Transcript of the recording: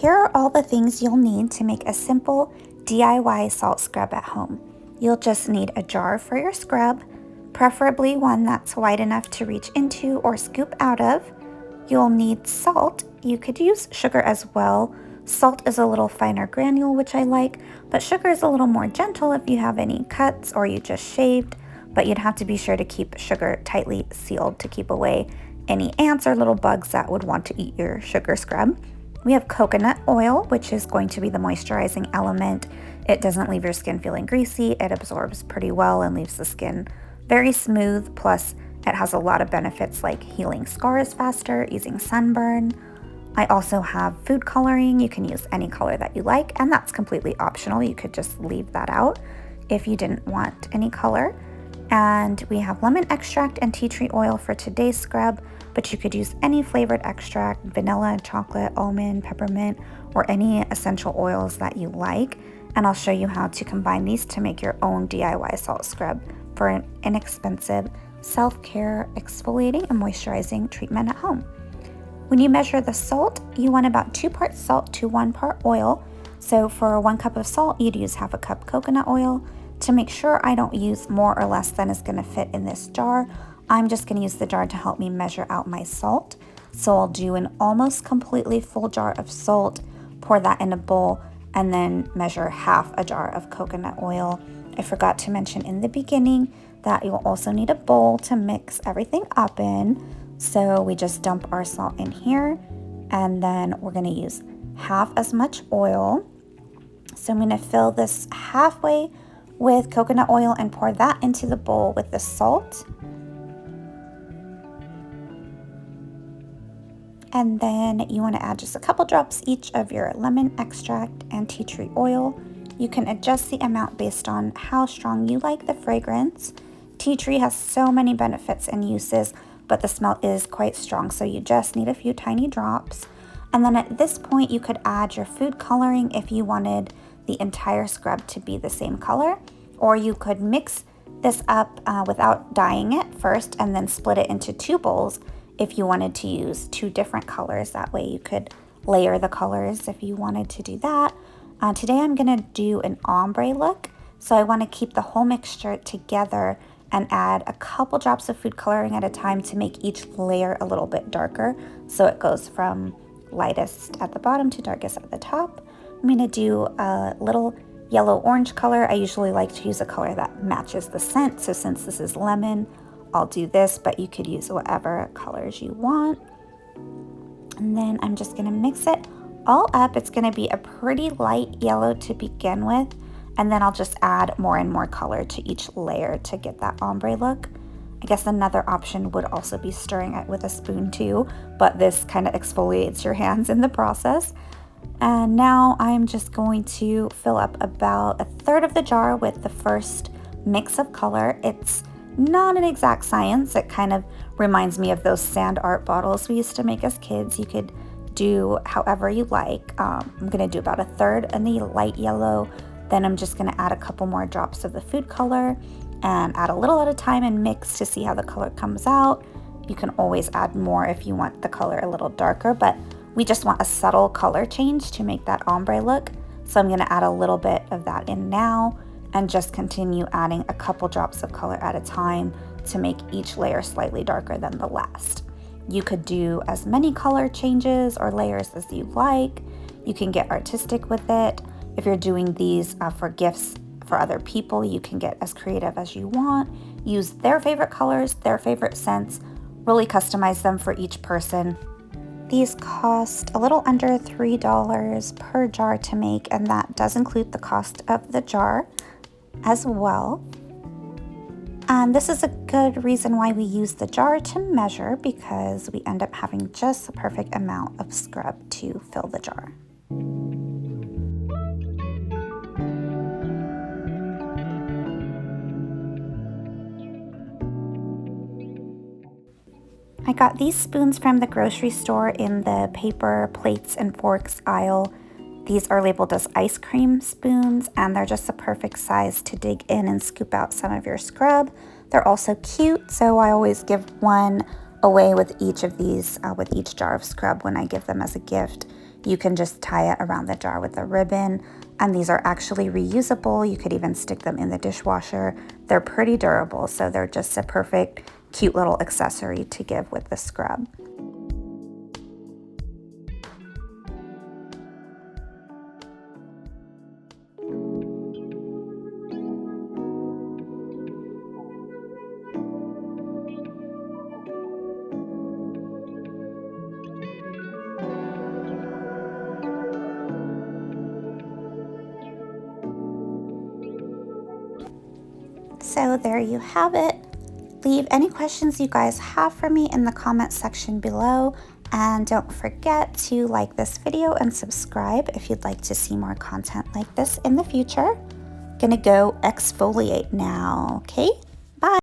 here are all the things you'll need to make a simple DIY salt scrub at home. You'll just need a jar for your scrub, preferably one that's wide enough to reach into or scoop out of. You'll need salt. You could use sugar as well. Salt is a little finer granule, which I like, but sugar is a little more gentle if you have any cuts or you just shaved, but you'd have to be sure to keep sugar tightly sealed to keep away any ants or little bugs that would want to eat your sugar scrub. We have coconut oil, which is going to be the moisturizing element. It doesn't leave your skin feeling greasy. It absorbs pretty well and leaves the skin very smooth. Plus, it has a lot of benefits like healing scars faster, easing sunburn. I also have food coloring. You can use any color that you like, and that's completely optional. You could just leave that out if you didn't want any color. And we have lemon extract and tea tree oil for today's scrub, but you could use any flavored extract, vanilla, chocolate, almond, peppermint, or any essential oils that you like. And I'll show you how to combine these to make your own DIY salt scrub for an inexpensive self-care exfoliating and moisturizing treatment at home. When you measure the salt, you want about 2 parts salt to 1 part oil. So for 1 cup of salt, you'd use half a cup coconut oil. To make sure I don't use more or less than is going to fit in this jar, I'm just going to use the jar to help me measure out my salt. So I'll do an almost completely full jar of salt, pour that in a bowl, and then measure half a jar of coconut oil. I forgot to mention in the beginning that you'll also need a bowl to mix everything up in. So we just dump our salt in here, and then we're going to use half as much oil. So I'm going to fill this halfway with coconut oil and pour that into the bowl with the salt. And then you want to add just a couple drops each of your lemon extract and tea tree oil. You can adjust the amount based on how strong you like the fragrance. Tea tree has so many benefits and uses, but the smell is quite strong, so you just need a few tiny drops. And then at this point, you could add your food coloring if you wanted the entire scrub to be the same color, or you could mix this up without dyeing it first and then split it into 2 bowls if you wanted to use 2 different colors. That way you could layer the colors if you wanted to do that. Today I'm going to do an ombre look, so I want to keep the whole mixture together and add a couple drops of food coloring at a time to make each layer a little bit darker, so it goes from lightest at the bottom to darkest at the top. I'm going to do a little yellow-orange color. I usually like to use a color that matches the scent, so since this is lemon, I'll do this, but you could use whatever colors you want. And then I'm just going to mix it all up. It's going to be a pretty light yellow to begin with, and then I'll just add more and more color to each layer to get that ombre look. I guess another option would also be stirring it with a spoon too, but this kind of exfoliates your hands in the process. And now I'm just going to fill up about 1/3 of the jar with the first mix of color. It's not an exact science. It kind of reminds me of those sand art bottles we used to make as kids. You could do however you like. I'm going to do about 1/3 in the light yellow. Then I'm just going to add a couple more drops of the food color and add a little at a time and mix to see how the color comes out. You can always add more if you want the color a little darker, but we just want a subtle color change to make that ombre look. So I'm going to add a little bit of that in now and just continue adding a couple drops of color at a time to make each layer slightly darker than the last. You could do as many color changes or layers as you like. You can get artistic with it. If you're doing these for gifts for other people, you can get as creative as you want. Use their favorite colors, their favorite scents, really customize them for each person. These cost a little under $3 per jar to make, and that does include the cost of the jar as well. And this is a good reason why we use the jar to measure, because we end up having just the perfect amount of scrub to fill the jar. I got these spoons from the grocery store in the paper plates and forks aisle. These are labeled as ice cream spoons, and they're just the perfect size to dig in and scoop out some of your scrub. They're also cute, so I always give one away with each of these, with each jar of scrub when I give them as a gift. You can just tie it around the jar with a ribbon, and these are actually reusable. You could even stick them in the dishwasher. They're pretty durable, so they're just a perfect, cute little accessory to give with the scrub. So there you have it. Leave any questions you guys have for me in the comment section below. And don't forget to like this video and subscribe if you'd like to see more content like this in the future. Gonna go exfoliate now, okay? Bye.